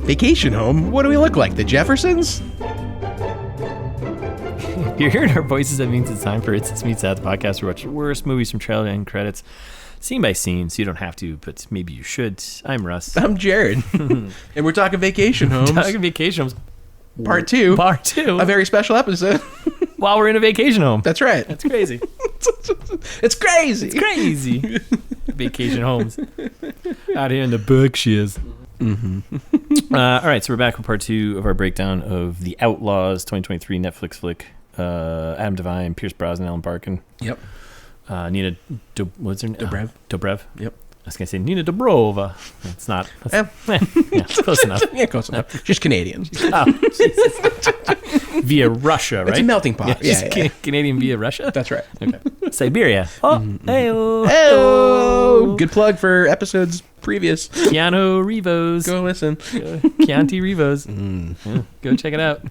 Vacation home? What do we look like? The Jeffersons? If you're hearing our voices, that means it's time for It's Meets Out, the podcast where we watch the worst movies from trailer and credits, scene by scene, so you don't have to, but maybe you should. I'm Russ. I'm Jared. And we're talking vacation homes. Talking vacation homes. Part two. Part two. A very special episode. While we're in a vacation home. That's right. That's crazy. It's crazy. It's crazy. Vacation homes. Out here in the Berkshires. Mm-hmm. All right, so we're back with part two of our breakdown of The Outlaws 2023 Netflix flick. Adam Devine, Pierce Brosnan, Alan Barkin. Yep. Nina, what's her name? Dobrev. Dobrev. Yep. I was going to say Nina Dobrova. It's not. Yeah, close enough. Yeah, close enough. She's Canadian. Oh, Jesus. Via Russia, right? It's a melting pot. Yeah. Canadian via Russia? That's right. Okay. Siberia. Oh, hey-o. Hey-o. Good plug for episodes previous. Keanu Reeves. Go listen. Chianti Reeves. Yeah, go check it out.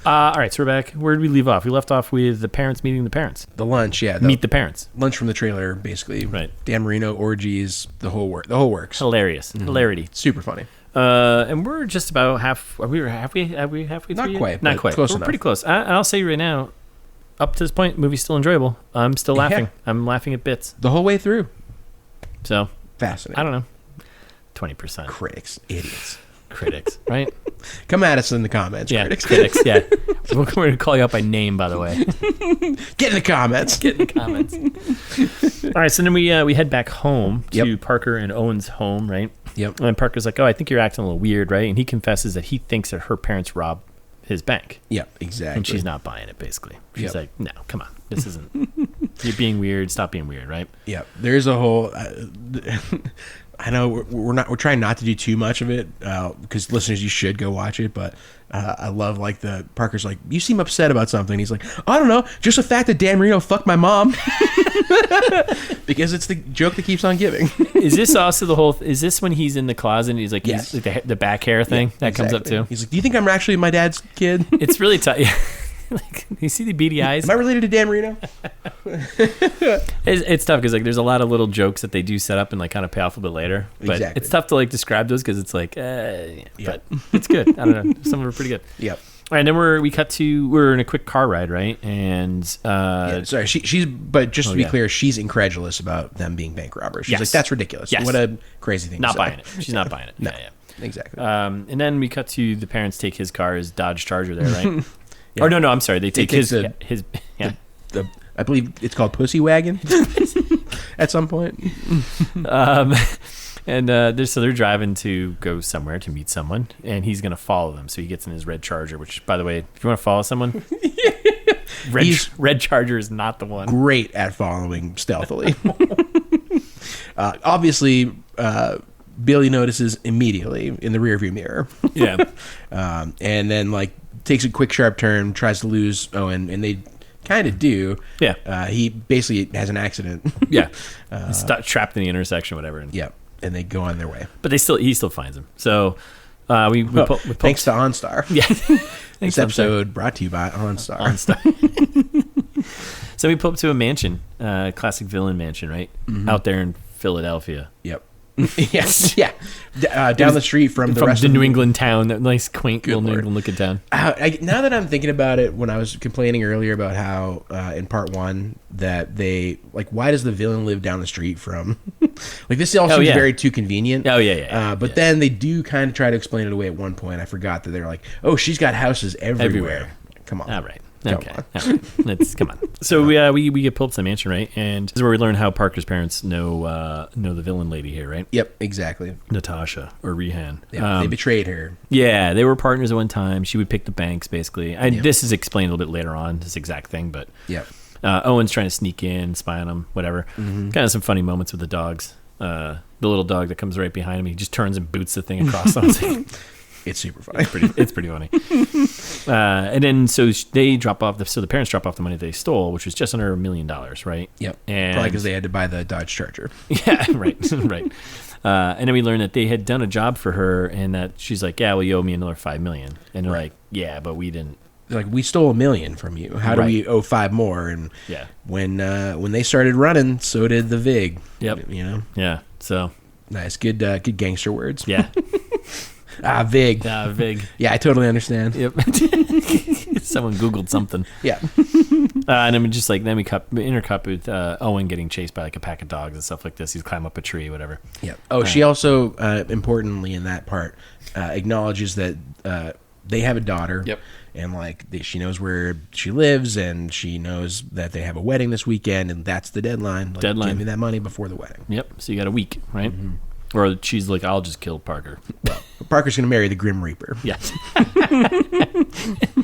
All right, so we're back. Where did we leave off? We left off with the parents meeting the parents. The lunch, yeah. Meet the parents. Lunch from the trailer, basically. Right. Dan Marino, orgies, the whole works. Hilarious. Hilarity. Super funny. And we're just about halfway through? Not quite. Not quite. Close we're enough. pretty close. I'll say right now, up to this point, movie's still enjoyable. I'm still laughing. I'm laughing at bits. The whole way through. So, Fascinating. I don't know. 20%. Critics. Idiots. Critics, right? Come at us in the comments, Yeah, critics. yeah. We're going to call you out by name, by the way. Get in the comments. Get in the comments. All right, so then we head back home to Yep. Parker and Owen's home, right? Yep. And Parker's like, oh, I think you're acting a little weird, right? And he confesses that he thinks that her parents robbed his bank. Yeah, exactly. And she's not buying it, basically. She's Yep. like, no, come on. This isn't... You're being weird. Stop being weird, right? Yeah, there's a whole... I know we're trying not to do too much of it because listeners, you should go watch it. But I love like the Parker's like, you seem upset about something. He's like, I don't know, just the fact that Dan Marino fucked my mom, because it's the joke that keeps on giving. Is this also the whole? Is this when he's in the closet and he's like, Yes. he's like the back hair thing that comes up too? He's like, do you think I'm actually my dad's kid? It's really tough. Like, you see the beady eyes? Am I related to Dan Marino? It's tough because like there's a lot of little jokes that they do set up and like kind of pay off a bit later. But Exactly. it's tough to like describe those because it's like, but it's good. I don't know. Some of them are pretty good. Yep. All right, and then we're in a quick car ride, right? And Sorry, she's but just to be clear, she's incredulous about them being bank robbers. She's like, that's ridiculous. Yes. What a crazy thing. Not to say. buying it. She's not buying it. No. Yeah. Exactly. And then we cut to the parents take his car, his Dodge Charger there, right? Or no, I'm sorry. They take his I believe it's called Pussy Wagon at some point. And they're driving to go somewhere to meet someone, and he's going to follow them. So he gets in his red Charger, which, by the way, if you want to follow someone, red Charger is not the one. Great at following stealthily. Obviously, Billy notices immediately in the rearview mirror. Yeah. And then, like, takes a quick, sharp turn, tries to lose Owen, and they kind of do. Yeah. He basically has an accident. Yeah. He's trapped in the intersection, whatever. Yeah. And they go on their way. But he still finds him. So we thanks to OnStar. Yeah. This episode brought to you by OnStar. So we pull up to a mansion, classic villain mansion, right? Mm-hmm. Out there in Philadelphia. Yep. Yes, yeah. Down the street from the New England town, that nice, quaint little New England looking town. Now that I'm thinking about it, when I was complaining earlier about how in part one that they like, why does the villain live down the street from? Like this all seems very too convenient. Oh yeah. But then they do kind of try to explain it away at one point. I forgot that they're like, oh, she's got houses everywhere. Come on. All right. Okay. All right. Let's come on. So we get pulled up to the mansion, right? And this is where we learn how Parker's parents know the villain lady here, right? Yep, exactly. Natasha or Rehan. Yeah, they betrayed her. Yeah, they were partners at one time. She would pick the banks, basically. This is explained a little bit later on, this exact thing, but Owen's trying to sneak in, spy on him, whatever. Mm-hmm. Kind of some funny moments with the dogs. The little dog that comes right behind him, he just turns and boots the thing across the It's super funny. It's pretty funny. And then so they drop off. So the parents drop off the money they stole, which was just under $1 million, right? Yep. And probably because they had to buy the Dodge Charger. Yeah, right. And then we learned that they had done a job for her, and that she's like, "Yeah, well, you owe me another $5 million." And they're like, "Yeah, but we didn't They're like, we stole $1 million from you. How do we owe 5 more? And when they started running, so did the VIG. Yep. You know. Yeah. So nice, good gangster words. Yeah. VIG. VIG. Yeah, I totally understand. Yep. Someone Googled something. Yeah. And then we intercut with Owen getting chased by like a pack of dogs and stuff like this. He's climbing up a tree, whatever. Yeah. Oh, she also, importantly in that part, acknowledges that they have a daughter. Yep. And like she knows where she lives, and she knows that they have a wedding this weekend, and that's the deadline. Like, give me that money before the wedding. Yep. So you got a week, right? Mm-hmm. Or she's like, I'll just kill Parker. Well, Parker's going to marry the Grim Reaper. Yes.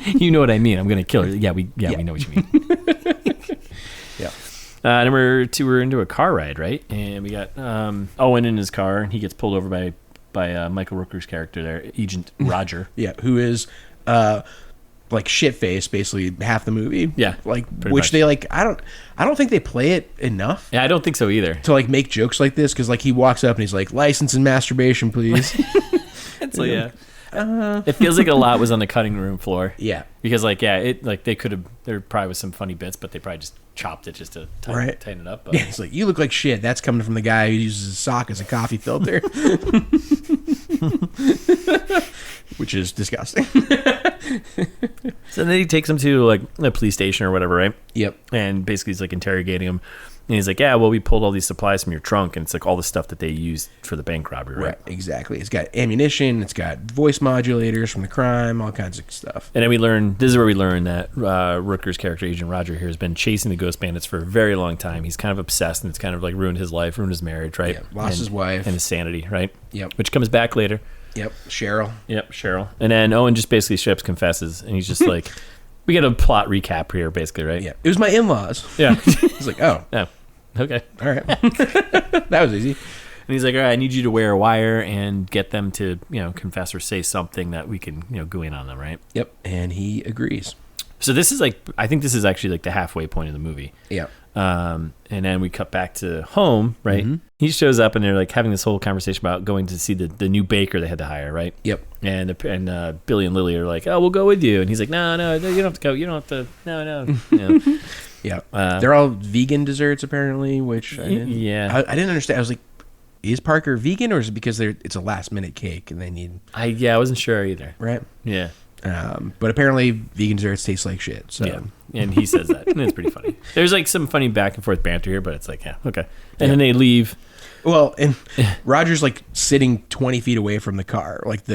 You know what I mean. I'm going to kill her. Yeah, we know what you mean. Yeah. Number 2, we're into a car ride, right? And we got Owen in his car, and he gets pulled over by Michael Rooker's character there, Agent Roger. Yeah, who is like shit-faced basically half the movie. Yeah, like which much. They like. I don't think they play it enough. Yeah, I don't think so either. To like make jokes like this, because like he walks up and he's like, "License and masturbation, please." It's like, yeah. It feels like a lot was on the cutting room floor. Yeah, because like they could have. There probably was some funny bits, but they probably just chopped it just to tighten it up. But. Yeah, it's like, you look like shit. That's coming from the guy who uses his sock as a coffee filter. Which is disgusting. So then he takes him to like a police station or whatever, right? Yep. And basically he's like interrogating him. And he's like, yeah, well, we pulled all these supplies from your trunk. And it's like all the stuff that they used for the bank robbery, right? Exactly. It's got ammunition. It's got voice modulators from the crime, all kinds of stuff. And then this is where we learn that Rooker's character, Agent Roger here, has been chasing the Ghost Bandits for a very long time. He's kind of obsessed, and it's kind of like ruined his life, ruined his marriage, right? Yeah, lost his wife. And his sanity, right? Yep. Which comes back later. Yep, Cheryl. And then Owen just basically straight up confesses, and he's just like, we get a plot recap here, basically, right? Yeah. It was my in-laws. Yeah. He's like, oh. Yeah. Okay. All right. That was easy. And he's like, all right, I need you to wear a wire and get them to, confess or say something that we can, go in on them, right? Yep. And he agrees. So this is I think this is actually like the halfway point of the movie. Yeah. And then we cut back to home, right? Mm-hmm. He shows up and they're like having this whole conversation about going to see the new baker they had to hire, right? Yep. And Billy and Lily are like, oh, we'll go with you. And he's like, no, you don't have to go. You don't have to. No. Yeah. They're all vegan desserts apparently, which I didn't understand. I was like, is Parker vegan, or is it because it's a last minute cake and they need? I wasn't sure either. Right. Yeah. But apparently vegan desserts taste like shit. So. Yeah. And he says that, and it's pretty funny. There's like some funny back and forth banter here, but it's like, yeah, okay. And then they leave. Well, and Roger's like sitting 20 feet away from the car, like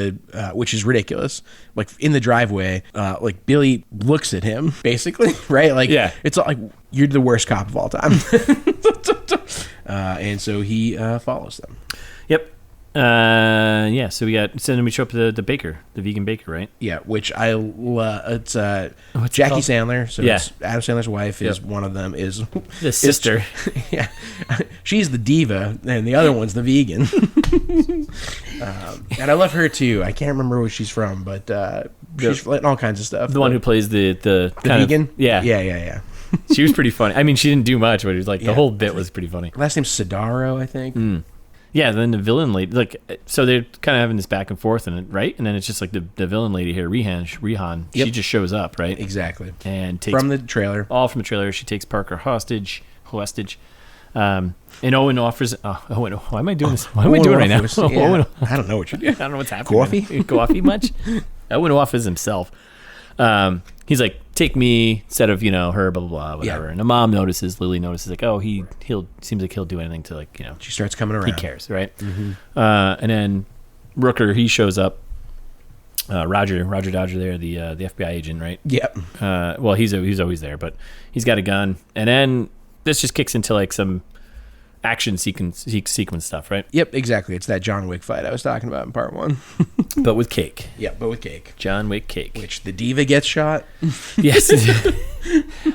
which is ridiculous. Like in the driveway, like Billy looks at him basically, right? Like, yeah. It's like, you're the worst cop of all time. And so he follows them. Yep. So then we show up to the baker, the vegan baker, right? Yeah, which it's Jackie Sandler. So it's Adam Sandler's wife is one of them, is the sister. Yeah, she's the diva, and the other one's the vegan. And I love her too. I can't remember where she's from, but she's in all kinds of stuff. The one who plays the vegan. Yeah. She was pretty funny. I mean, she didn't do much, but it was like the whole bit was pretty funny. Last name's Sidaro, I think. Mm. Yeah, then the villain lady, like, so they're kind of having this back and forth, right? And then it's just like the villain lady here, Rehan, she just shows up, right? Exactly. And takes from the trailer. All from the trailer. She takes Parker hostage. And Owen offers. Owen, why am I doing this? Why am I doing it right now? Yeah. Owen, I don't know what you're doing. I don't know what's happening. Coffee much? Owen offers himself. He's like, take me instead of, her, blah, blah, blah, whatever. Yeah. And the mom notices, Lily notices, like, oh, he'll seems like he'll do anything to, like, She starts coming around. He cares, right? Mm-hmm. And then Rooker, he shows up. Roger Dodger there, the FBI agent, right? Yep. Well, he's always there, but he's got a gun. And then this just kicks into, like, some action sequence stuff, right? Yep, exactly. It's that John Wick fight I was talking about in part 1. But with cake. Yeah, but with cake. John Wick cake. Which the diva gets shot. Yes.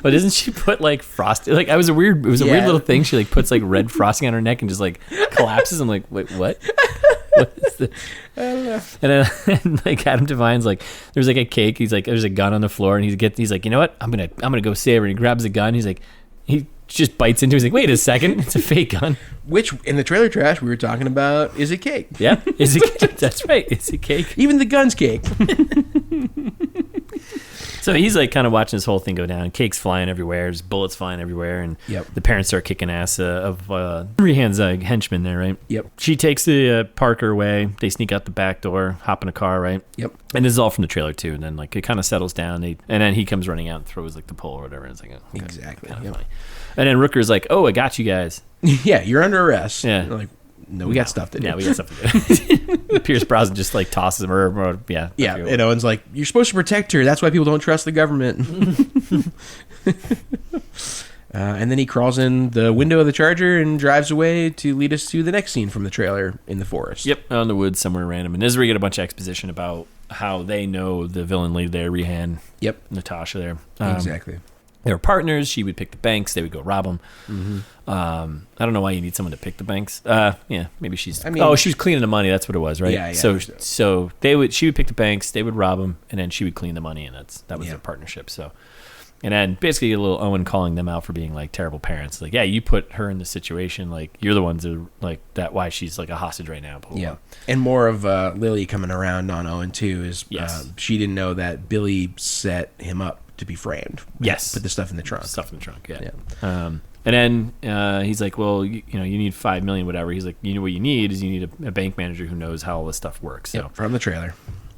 But doesn't she put like frosting? Like, it was a weird little thing. She like puts like red frosting on her neck and just like collapses. I'm like, wait, what? What is this? I don't know. And like Adam Devine's like, there's like a cake. He's like, there's a gun on the floor, and he's like, you know what? I'm gonna go save her. And he grabs the gun. He's like, he just bites into it. He's like, wait a second, it's a fake gun. Which, in the trailer trash we were talking about, is a cake. Yeah, is a cake. That's right, it's a cake. Even the gun's cake. So he's like kind of watching this whole thing go down. Cake's flying everywhere. There's bullets flying everywhere. And the parents start kicking ass of Rehan's henchman there, right? Yep. She takes the Parker away. They sneak out the back door, hop in a car, right? Yep. And this is all from the trailer too. And then like it kind of settles down. And then he comes running out and throws like the pole or whatever. And it's like, oh, okay, exactly. Kind of funny. And then Rooker's like, oh, I got you guys. Yeah, you're under arrest. Yeah. Like, no, we got stuff to do. Yeah, we got stuff to do. Pierce Brosnan just like tosses him, or yeah. Yeah, and Owen's like, you're supposed to protect her. That's why people don't trust the government. And then he crawls in the window of the Charger and drives away to lead us to the next scene from the trailer in the forest. Yep, out in the woods somewhere random. And this is where we get a bunch of exposition about how they know the villain lady there, Rehan. Yep. Natasha there. Exactly. They were partners. She would pick the banks. They would go rob them. Mm-hmm. I don't know why you need someone to pick the banks. Yeah, maybe she's. She was cleaning the money. That's what it was, right? Yeah. So she would pick the banks. They would rob them, and then she would clean the money, and that was their partnership. So, and then basically a little Owen calling them out for being like terrible parents. Like, yeah, you put her in this situation. Like, you're the ones that like that. Why she's like a hostage right now. Blah, blah, blah. And more of Lily coming around on Owen too is she didn't know that Billy set him up to be framed. Yes. Put the stuff in the trunk. Yeah. And then he's like, well, you need $5 million, whatever. He's like, you know what you need is a bank manager who knows how all this stuff works. So from the trailer.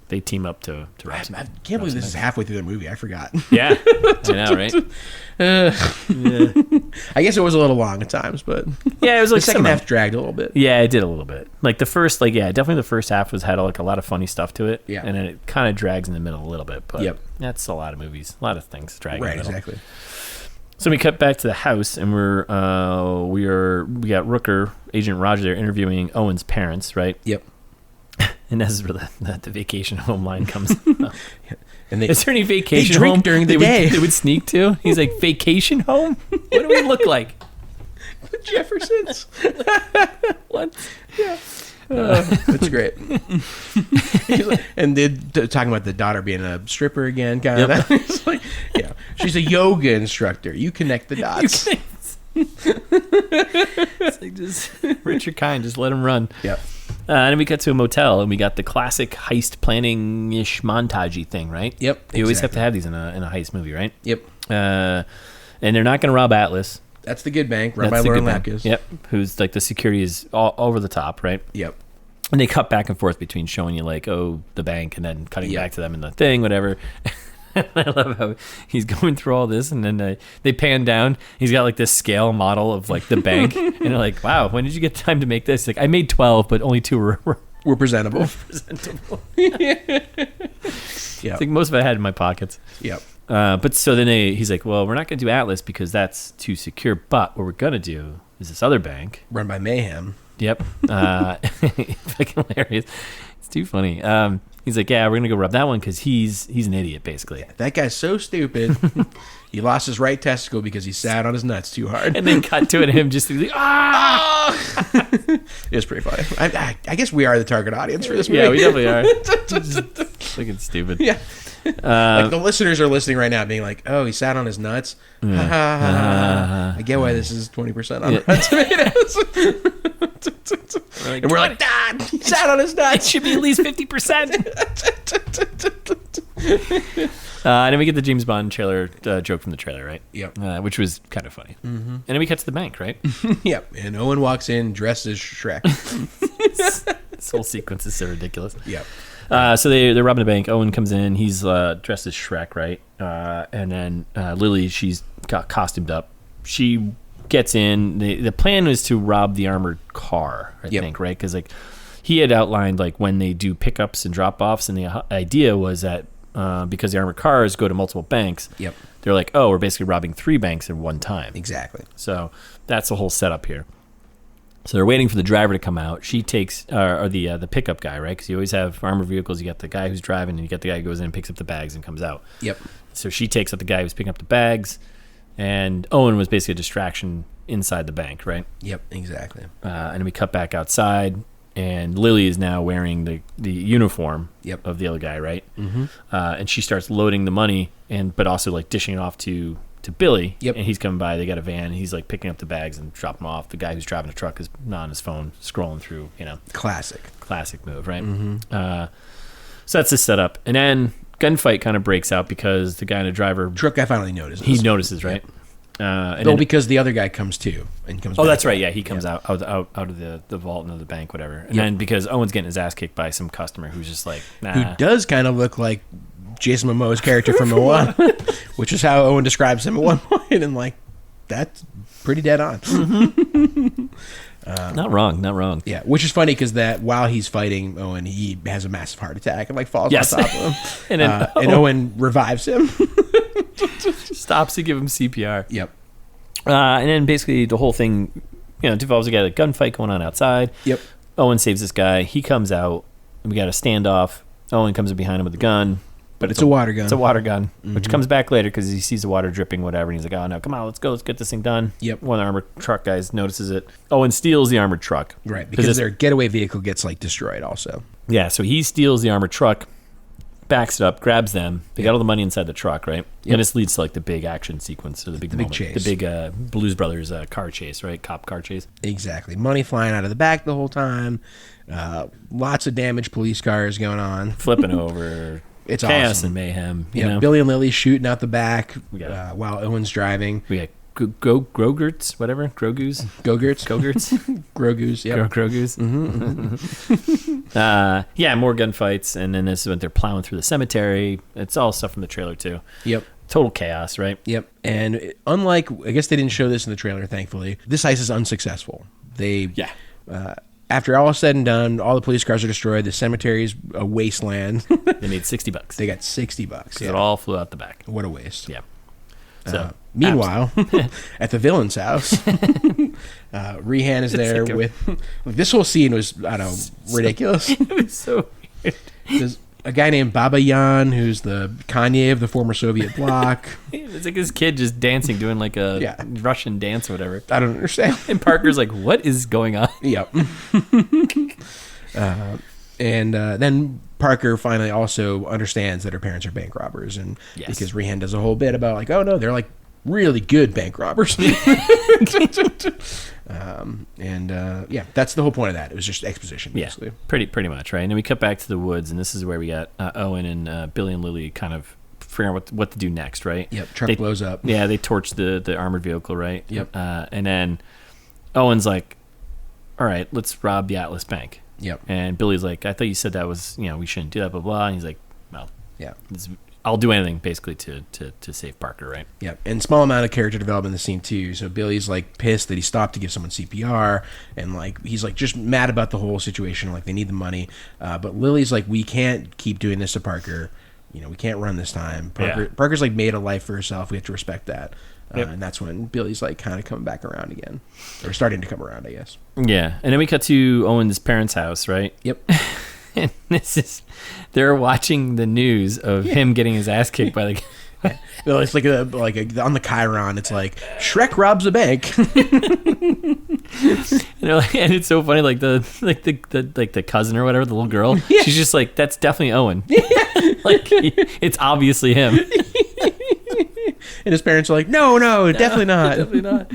They team up to I can't believe this is halfway through the movie. I forgot. Yeah. I know, right? I guess it was a little long at times, but yeah, it was like the second half dragged a little bit. Yeah, it did a little bit. Like the first, definitely the first half had like a lot of funny stuff to it. Yeah. And then it kind of drags in the middle a little bit. But that's a lot of movies, a lot of things dragging. Right, exactly. So we cut back to the house, and we got Rooker, Agent Roger there interviewing Owen's parents, right? Yep. And this is where the vacation home line comes. And is there any vacation drink home during the day? They would sneak to? He's like, vacation home? What do we look like? The Jeffersons. What? Yeah. That's great. And they're talking about the daughter being a stripper again, kind of. It's like, she's a yoga instructor. You connect the dots. It's like just Richard Kind, just let him run. Yep. And then we got to a motel, and we got the classic heist planning-ish montage-y thing, right? Yep. You always have to have these in a heist movie, right? Yep. And they're not going to rob Atlas. That's the good bank, run by Lauren Lapkus. Yep. Who's like the security is all over the top, right? Yep. And they cut back and forth between showing you like, oh, the bank, and then cutting back to them in the thing, whatever. I love how he's going through all this, and then they pan down. He's got like this scale model of like the bank, and they're like, "Wow, when did you get time to make this?" He's like, I made 12, but only 2 were presentable. Yeah, I think most of it I had in my pockets. Yep. But so then he's like, "Well, we're not going to do Atlas because that's too secure. But what we're going to do is this other bank run by Mayhem." Yep. Fucking hilarious. It's too funny. He's like, yeah, we're going to go rob that one because he's an idiot, basically. Yeah, that guy's so stupid. He lost his right testicle because he sat on his nuts too hard. And then cut to it him just like, It was pretty funny. I guess we are the target audience for this movie. Yeah, we definitely are. Looking stupid. Yeah. Like the listeners are listening right now being like, oh, he sat on his nuts. I get why this is 20% on Rotten Tomatoes. And we're like, he sat on his nuts. It should be at least 50%. And then we get the James Bond trailer joke from the trailer, right? Yep. Which was kind of funny. Mm-hmm. And then we cut to the bank, right? Yep. And Owen walks in dressed as Shrek. This whole sequence is so ridiculous. Yep. So they're robbing a bank. Owen comes in. He's dressed as Shrek, right? And then Lily, she's got costumed up. She gets in. The plan was to rob the armored car, I think, right? Because like he had outlined like when they do pickups and drop-offs, and the idea was that because the armored cars go to multiple banks, they're like, oh, we're basically robbing 3 banks at one time. Exactly. So that's the whole setup here. So they're waiting for the driver to come out. She takes, or the pickup guy, right? Because you always have armored vehicles. You got the guy who's driving, and you got the guy who goes in and picks up the bags and comes out. Yep. So she takes up the guy who's picking up the bags, and Owen was basically a distraction inside the bank, right? Yep, exactly. And we cut back outside, and Lily is now wearing the uniform of the other guy, right? Mm-hmm. And she starts loading the money, but also like dishing it off to Billy. Yep. And he's coming by. They got a van. And he's like picking up the bags and dropping them off. The guy who's driving the truck is not on his phone, scrolling through. Classic move, right? Mm-hmm. So that's the setup, and then gunfight kind of breaks out because the guy in the driver truck guy finally notices. He notices, right? Because the other guy comes too and comes. Oh, that's right. Yeah, he comes out of the vault into the bank, whatever. And then because Owen's getting his ass kicked by some customer who's just like, nah. Who does kind of look like Jason Momoa's character from Moana, which is how Owen describes him at one point, and like that's pretty dead on. Not wrong. Yeah, which is funny because that while he's fighting Owen, he has a massive heart attack and like falls on top of him, and Owen revives him. Stops to give him CPR. Yep. And then basically the whole thing, devolves. We got a gunfight going on outside. Yep. Owen saves this guy. He comes out. And we got a standoff. Owen comes in behind him with a gun. But it's a water gun. It's a water gun, which comes back later because he sees the water dripping, whatever. And he's like, oh, no, come on, let's go. Let's get this thing done. Yep. One of the armored truck guys notices it. Owen steals the armored truck. Right, because their getaway vehicle gets like destroyed also. Yeah, so he steals the armored truck, backs it up, grabs them. They got all the money inside the truck, right? And this leads to like the big action sequence, or the big chase. The big Blues Brothers car chase, right? Cop car chase. Exactly. Money flying out of the back the whole time. Lots of damaged police cars going on. Flipping over. It's chaos awesome. and mayhem. Yeah, Billy and Lily shooting out the back while Owen's driving. We got Grogerts, whatever. Grogoos. Go-Gurts. Grogoos, yeah. Grogoos. More gunfights, and then this is when they're plowing through the cemetery. It's all stuff from the trailer, too. Yep. Total chaos, right? Yep. And unlike, I guess they didn't show this in the trailer, thankfully, this heist is unsuccessful. After all is said and done, all the police cars are destroyed. The cemetery's a wasteland. They made $60. They got $60. It all flew out the back. What a waste. Yeah. So meanwhile, at the villain's house, Rehan is there with. This whole scene was, I don't know, ridiculous. It was so weird. There's a guy named Baba Yan, who's the Kanye of the former Soviet bloc. It's like this kid just dancing, doing like a Russian dance or whatever. I don't understand. And Parker's like, what is going on? Yep. And then Parker finally also understands that her parents are bank robbers, and because Rehan does a whole bit about like, oh no, they're like really good bank robbers. That's the whole point of that. It was just exposition, basically. Pretty much, right? And then we cut back to the woods, and this is where we got Owen and Billy and Lily kind of figuring out what to do next, right? Yep. Truck blows up. Yeah, they torch the armored vehicle, right? Yep. And then Owen's like, all right, let's rob the Atlas Bank. Yep. And Billy's like, I thought you said that was, we shouldn't do that, blah, blah. And he's like, well, yeah, I'll do anything basically to save Parker, right? Yep. And small amount of character development in the scene too. So Billy's like pissed that he stopped to give someone CPR, and like he's like just mad about the whole situation. Like they need the money, but Lily's like, we can't keep doing this to Parker. We can't run this time. Parker's like made a life for herself. We have to respect that. And that's when Billy's like kind of coming back around again, or starting to come around, I guess. Yeah. And then we cut to Owen's parents' house, right? Yep. And they're watching the news of him getting his ass kicked by the guy. It's like on the Chiron, it's like Shrek robs a bank. And it's so funny, like the cousin or whatever, the little girl. Yeah. She's just like, that's definitely Owen. Like it's obviously him. And his parents are like, no, definitely not. Definitely not.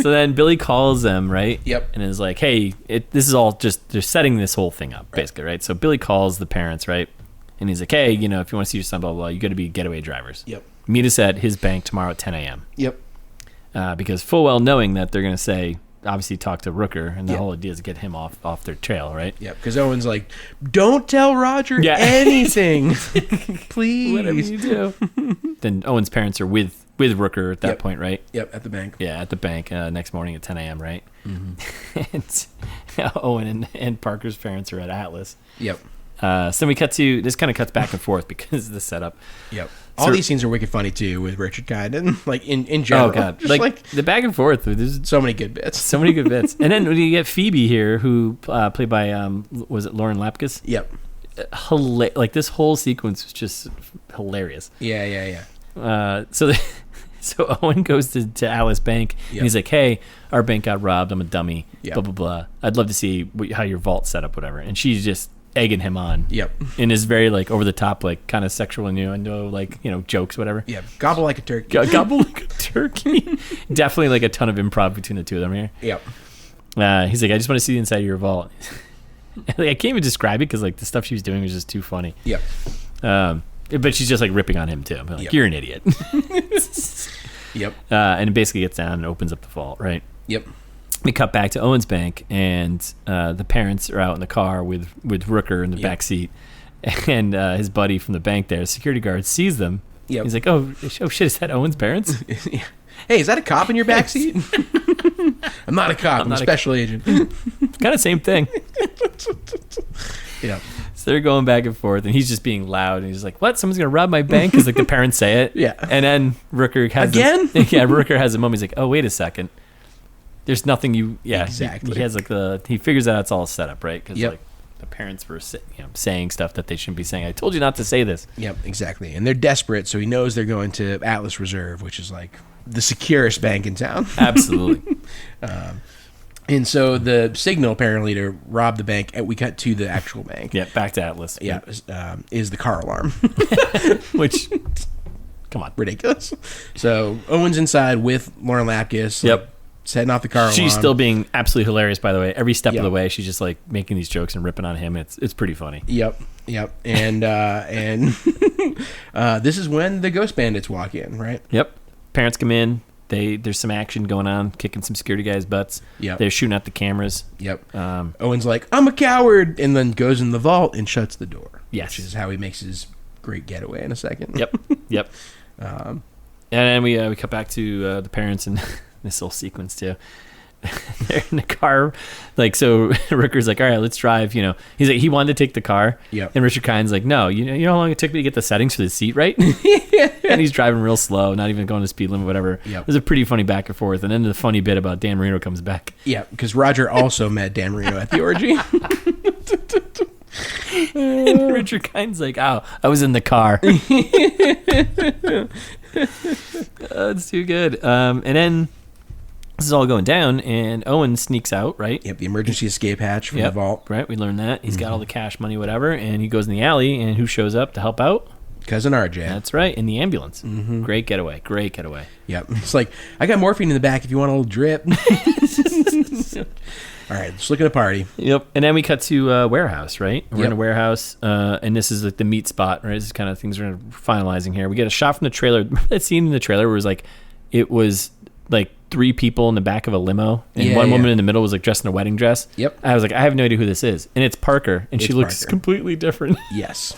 So then Billy calls them, right? Yep. And is like, hey, this is all just, they're setting this whole thing up, basically, right? So Billy calls the parents, right? And he's like, hey, if you want to see your son, blah, blah, blah, you got to be getaway drivers. Yep. Meet us at his bank tomorrow at 10 a.m. Yep. Because full well knowing that they're going to say, obviously talk to Rooker, and the whole idea is to get him off their trail, right? Yep. Because Owen's like, don't tell Roger anything. Please. Whatever you do. Then Owen's parents are with Rooker at that point, right? Yep, at the bank. Yeah, at the bank next morning at 10 a.m., right? Mm-hmm. And Owen and Parker's parents are at Atlas. Yep. So we cut to, this kind of cuts back and forth because of the setup. Yep. All these scenes are wicked funny too with Richard Kind, like in general. Oh god, like the back and forth. There's so many good bits. So many good bits. And then you get Phoebe here, who played by was it Lauren Lapkus? Yep. Like this whole sequence was just hilarious. Yeah. So Owen goes to Alice Bank, and he's like, hey, our bank got robbed. I'm a dummy. Yep. Blah, blah, blah. I'd love to see how your vault's set up, whatever. And she's just egging him on. Yep. And is very, like, over the top, like, kind of sexual innuendo, like, jokes, whatever. Yeah. Gobble like a turkey. Gobble like a turkey. Definitely, like, a ton of improv between the two of them here. Yep. He's like, I just want to see the inside of your vault. Like, I can't even describe it because, like, the stuff she was doing was just too funny. Yep. But she's just like ripping on him too. Like, you're an idiot. Yep. And it basically gets down and opens up the vault, right? Yep. We cut back to Owen's bank, and the parents are out in the car with Rooker in the back seat, and his buddy from the bank there, security guard, sees them. Yep. He's like, oh shit, is that Owen's parents? Hey, is that a cop in your back seat? I'm not a cop. I'm a special agent. Kind of same thing. Yeah. So they're going back and forth, and he's just being loud, and he's like, what? Someone's going to rob my bank? Because like the parents say it. Yeah. And then Rooker has Rooker has a moment. He's like, oh, wait a second. There's nothing you... Yeah, exactly. He has like he figures out it's all set up, right? Because like the parents were saying stuff that they shouldn't be saying. I told you not to say this. Yep, exactly. And they're desperate, so he knows they're going to Atlas Reserve, which is like the securest bank in town. Absolutely. And so the signal apparently to rob the bank, we cut to the actual bank. Yeah, back to Atlas. Yeah, is the car alarm. Which, come on. Ridiculous. So Owen's inside with Lauren Lapkus. Yep. Setting off the car alarm. She's still being absolutely hilarious, by the way. Every step of the way, she's just like making these jokes and ripping on him. It's pretty funny. Yep. And this is when the Ghost Bandits walk in, right? Yep. Parents come in. There's some action going on, kicking some security guys' butts. Yep. They're shooting at the cameras. Yep. Owen's like, I'm a coward, and then goes in the vault and shuts the door. Yes. Which is how he makes his great getaway in a second. Yep. And then we cut back to the parents and this whole sequence too. They're in the car, like, so Rooker's like, all right, let's drive. He's like, he wanted to take the car. Yep. And Richard Kine's like, no, you know how long it took me to get the settings for the seat, right? And he's driving real slow, not even going to speed limit, whatever. Yep. There's a pretty funny back and forth, and then the funny bit about Dan Marino comes back. Yeah, because Roger also met Dan Marino at the orgy. And Richard Kine's like, oh, I was in the car. It's too good. And then this is all going down, and Owen sneaks out, right? Yep, the emergency escape hatch from the vault. Right, we learned that. He's got all the cash money, whatever, and he goes in the alley, and who shows up to help out? Cousin RJ. That's right, in the ambulance. Mm-hmm. Great getaway. Yep. It's like, I got morphine in the back if you want a little drip. All right, let's look at the party. Yep. And then we cut to a warehouse, right? We're in a warehouse, and this is like the meat spot, right? This is kind of things we're finalizing here. We get a shot from the trailer. Remember that scene in the trailer where it was like 3 people in the back of a limo, and one woman in the middle was like dressed in a wedding dress. Yep. I was like, I have no idea who this is. And it's Parker, and she looks completely different. Yes.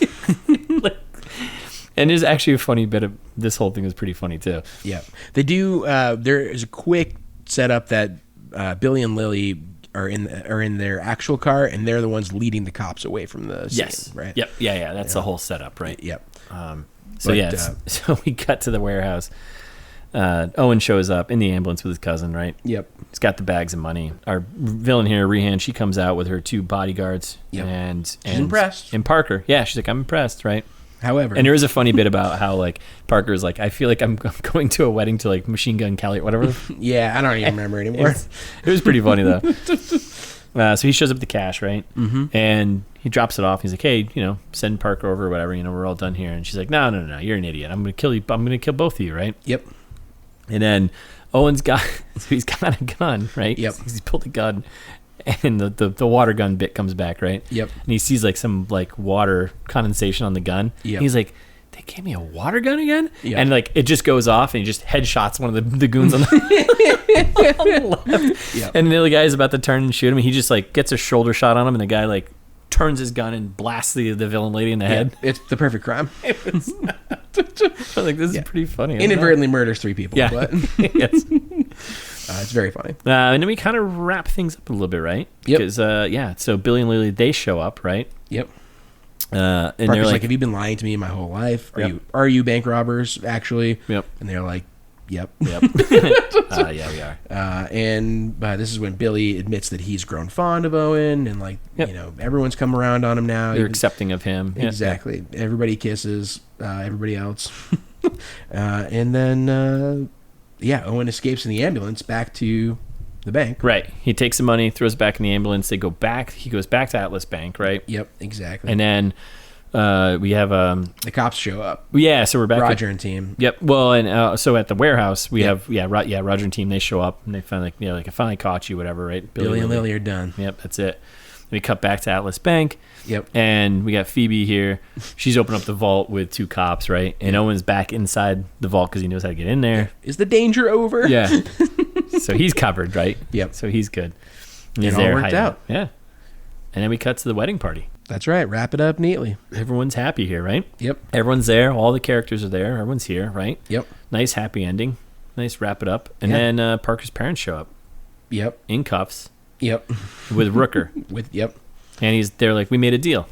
And there's actually a funny bit of this whole thing is pretty funny too. Yeah. They do, there is a quick setup that Billy and Lily are in their actual car, and they're the ones leading the cops away from the scene, right? Yep. Yeah. That's the whole setup, right? Yep. So we cut to the warehouse. Owen shows up in the ambulance with his cousin, right? Yep. He's got the bags of money. Our villain here, Rehan, she comes out with her 2 bodyguards. Yep. And she's impressed. And Parker, she's like, I'm impressed, right? However, and there is a funny bit about how like Parker's like, I feel like I'm going to a wedding to like Machine Gun Kelly or whatever. Yeah, I don't even remember anymore. It was pretty funny though. So he shows up with the cash, right? Mm-hmm. And he drops it off. He's like, hey, send Parker over or whatever. We're all done here. And she's like, no, you're an idiot. I'm going to kill you. I'm going to kill both of you, right? Yep. And then Owen's got, he's got a gun, right? Yep. He's pulled a gun. And the water gun bit comes back, right? Yep. And he sees like some like water condensation on the gun. Yep. He's like, they gave me a water gun again? Yep. And like it just goes off and he just headshots one of the goons on the left. Yep. And the other guy's about to turn and shoot him. He just like gets a shoulder shot on him, and the guy like turns his gun and blasts the villain lady in the head. It's the perfect crime. I was like, this is pretty funny. Inadvertently murders 3 people. Yeah. But Yes. It's very funny. And then we kind of wrap things up a little bit, right? Yep. Because, so Billy and Lily, they show up, right? Yep. And Parker's they're like, have you been lying to me my whole life? Are you bank robbers, actually? Yep. And they're like, yep. Yeah, we are. And this is when Billy admits that he's grown fond of Owen, and like, everyone's come around on him now. They're accepting of him. Exactly. Yep. Everybody kisses everybody else. And then... Owen escapes in the ambulance back to the bank. Right. He takes the money, throws it back in the ambulance. They go back. He goes back to Atlas Bank, right? Yep, exactly. And then we have... the cops show up. Yeah, so we're back. Roger and team. Yep. Well, and so at the warehouse, we have... Roger and team, they show up, and they finally, like, I finally caught you, whatever, right? Billy and Lily are done. Yep, that's it. We cut back to Atlas Bank. Yep. And we got Phoebe here. She's opened up the vault with 2 cops, right? And Owen's back inside the vault because he knows how to get in there. Is the danger over? Yeah. So he's covered, right? Yep. So he's good. It all worked out. Yeah. And then we cut to the wedding party. That's right. Wrap it up neatly. Everyone's happy here, right? Yep. Everyone's there. All the characters are there. Everyone's here, right? Yep. Nice happy ending. Nice wrap it up. And then Parker's parents show up. Yep. In cuffs. Yep. With Rooker. And they're like, we made a deal.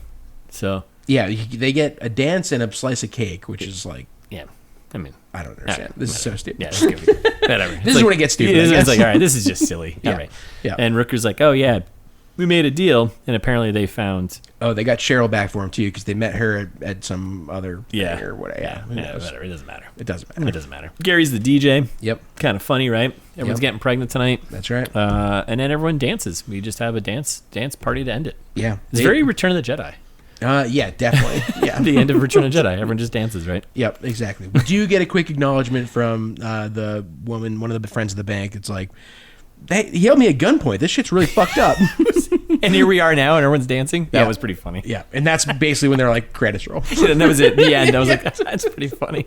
So. Yeah, they get a dance and a slice of cake, which is like. Yeah. I mean. I don't understand. This is so stupid. Yeah, this is whatever. This is when it gets stupid. It's like, all right, this is just silly. Yeah. All right. Yeah. And Rooker's like, oh, yeah, we made a deal. And apparently they found. Oh, they got Cheryl back for him, too, because they met her at some other thing or whatever. Yeah, whatever. It doesn't matter. It doesn't matter. Gary's the DJ. Yep. Kind of funny, right? Everyone's getting pregnant tonight. That's right. And then everyone dances. We just have a dance party to end it. Yeah. It's very Return of the Jedi. Yeah, definitely. Yeah. The end of Return of the Jedi. Everyone just dances, right? Yep, exactly. We do get a quick acknowledgement from the woman, one of the friends of the bank. It's like, he held me at gunpoint. This shit's really fucked up. And here we are now, and everyone's dancing. That was pretty funny. Yeah, and that's basically when they're like, credits roll. And that was it. The end. I was like, that's pretty funny.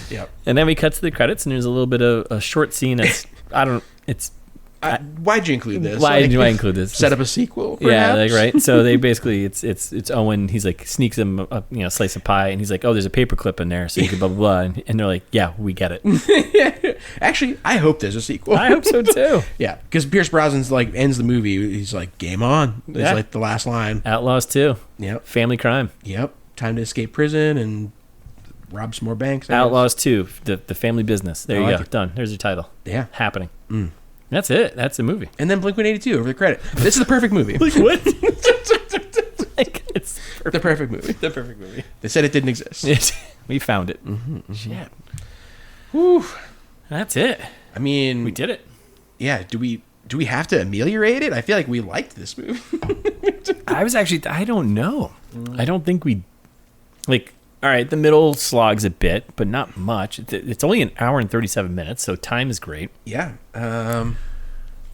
Yep. And then we cut to the credits, and there's a little bit of a short scene. Why'd you include this? Why did I include this? Set up a sequel, perhaps? Yeah, like, right. So they basically, it's Owen. He's like sneaks him a slice of pie, and he's like, oh, there's a paperclip in there, so you can blah blah blah. And they're like, yeah, we get it. Actually, I hope there's a sequel. I hope so too. Yeah, because Pierce Brosnan's like ends the movie. He's like, game on. It's like the last line. Outlaws 2. Yep. Family crime. Yep. Time to escape prison and rob some more banks. Outlaws 2. The family business. There you go. It. Done. There's your title. Yeah. Happening. That's it. That's the movie. And then Blink-182 over the credit. This is the perfect movie. Like what? It's the perfect movie. The perfect movie. They said it didn't exist. We found it. Shit. Whew. That's it. I mean, we did it. Yeah. Do we have to ameliorate it? I feel like we liked this movie. I don't know. I don't think we like. All right, the middle slogs a bit, but not much. It's only an hour and 37 minutes, so time is great. Yeah. A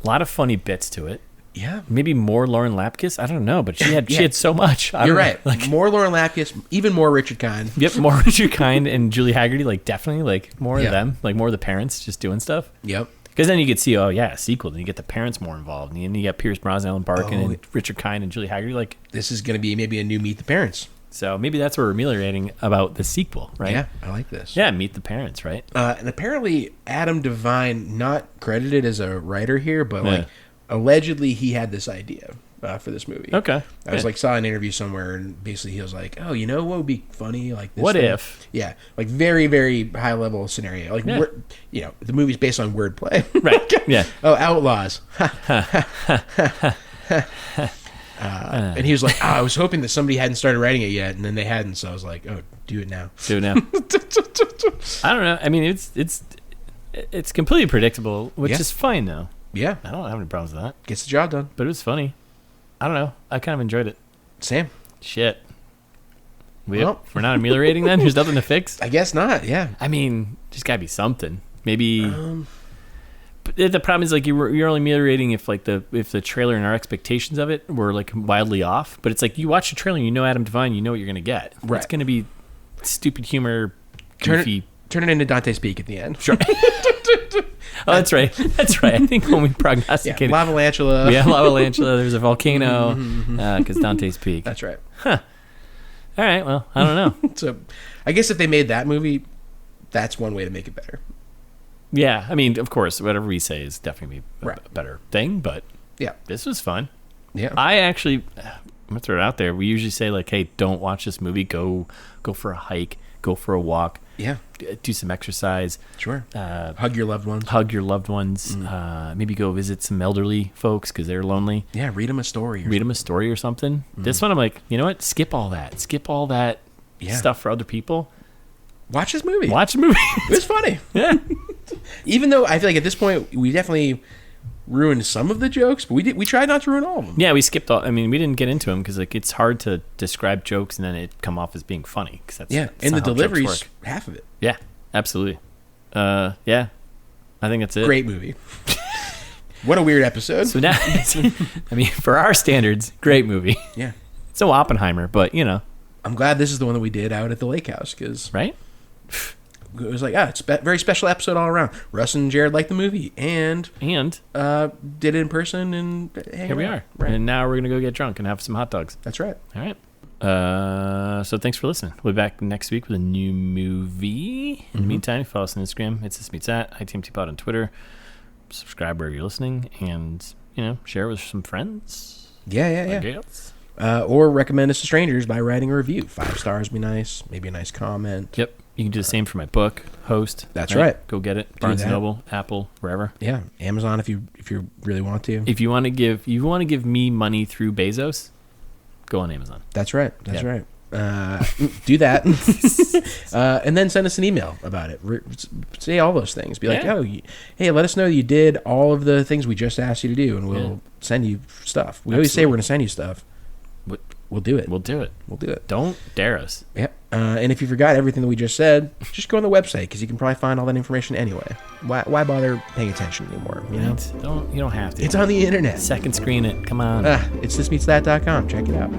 lot of funny bits to it. Yeah. Maybe more Lauren Lapkus. I don't know, but she had so much. You're right. Like, more Lauren Lapkus, even more Richard Kind. Yep, more Richard Kind and Julie Hagerty. Like definitely, like more of them. Like more of the parents just doing stuff. Yep. Because then you could see, a sequel. Then you get the parents more involved, and then you get Pierce Brosnan and Barkin and Richard Kind and Julie Hagerty. Like this is going to be maybe a new Meet the Parents. So maybe that's what we're ameliorating about the sequel, right? Yeah, I like this. Yeah, Meet the Parents, right? And apparently Adam Devine, not credited as a writer here, but like allegedly he had this idea for this movie. Okay. I was like saw an interview somewhere, and basically he was like, "Oh, you know what would be funny? Like this what thing?" if? Yeah, like very very high level scenario. Like the movie's based on wordplay, right? Yeah. Oh, outlaws. And he was like, I was hoping that somebody hadn't started writing it yet, and then they hadn't, so I was like, oh, do it now. Do it now. I don't know. I mean, it's completely predictable, which is fine, though. Yeah. I don't have any problems with that. Gets the job done. But it was funny. I don't know. I kind of enjoyed it. Same. Shit. We're not ameliorating then? There's nothing to fix? I guess not, yeah. I mean, there's got to be something. Maybe... But the problem is like you're only ameliorating if the trailer and our expectations of it were like wildly off. But it's like you watch the trailer and you know Adam Devine, you know what you're gonna get. Right. It's gonna be stupid humor, goofy. Turn it into Dante's Peak at the end. Sure. Oh, that's right. That's right. I think when we prognosticated, Lavalantula. Yeah, Lavalantula. There's a volcano because Dante's Peak. That's right. Huh. All right. Well, I don't know. So, I guess if they made that movie, that's one way to make it better. Yeah, I mean, of course, whatever we say is definitely a better thing, but yeah, this was fun. Yeah, I'm gonna throw it out there. We usually say like, "Hey, don't watch this movie. Go for a hike. Go for a walk. Yeah, do some exercise. Sure. Hug your loved ones. Maybe go visit some elderly folks because they're lonely. Yeah, read them a story. Or something. This one, I'm like, you know what? Skip all that. Stuff for other people. Watch this movie. Watch the movie. It was funny. Yeah. Even though I feel like at this point we definitely ruined some of the jokes, but we tried not to ruin all of them. Yeah, we skipped all. I mean, we didn't get into them because like it's hard to describe jokes and then it come off as being funny. Cause that's and the delivery's half of it. Yeah, absolutely. I think that's it. Great movie. What a weird episode. So now, I mean, for our standards, great movie. Yeah. It's no Oppenheimer, but, you know. I'm glad this is the one that we did out at the lake house, because... Right? It was like, it's a very special episode all around. Russ and Jared liked the movie, and did it in person, and here we are. Right. And now we're going to go get drunk and have some hot dogs. That's right. All right. So thanks for listening. We'll be back next week with a new movie. In the meantime, follow us on Instagram. It's This Meets That. ITMT Pod on Twitter. Subscribe wherever you're listening, and, you know, share it with some friends. Yeah. Or recommend us to strangers by writing a review. 5 stars would be nice. Maybe a nice comment. Yep. You can do the same for my book, Host. That's right. Go get it. Barnes & Noble, Apple, wherever. Yeah. Amazon if you really want to. If you want to give me money through Bezos, go on Amazon. That's right. Right. Do that. And then send us an email about it. Say all those things. Be like, hey, let us know that you did all of the things we just asked you to do, and we'll send you stuff. We always say we're going to send you stuff. We'll do it. We'll do it. Don't dare us. Yeah. And if you forgot everything that we just said, just go on the website, because you can probably find all that information anyway. Why bother paying attention anymore? You know? You don't have to. It's on the internet. Second screen it. Come on. It's thismeetsthat.com. Check it out.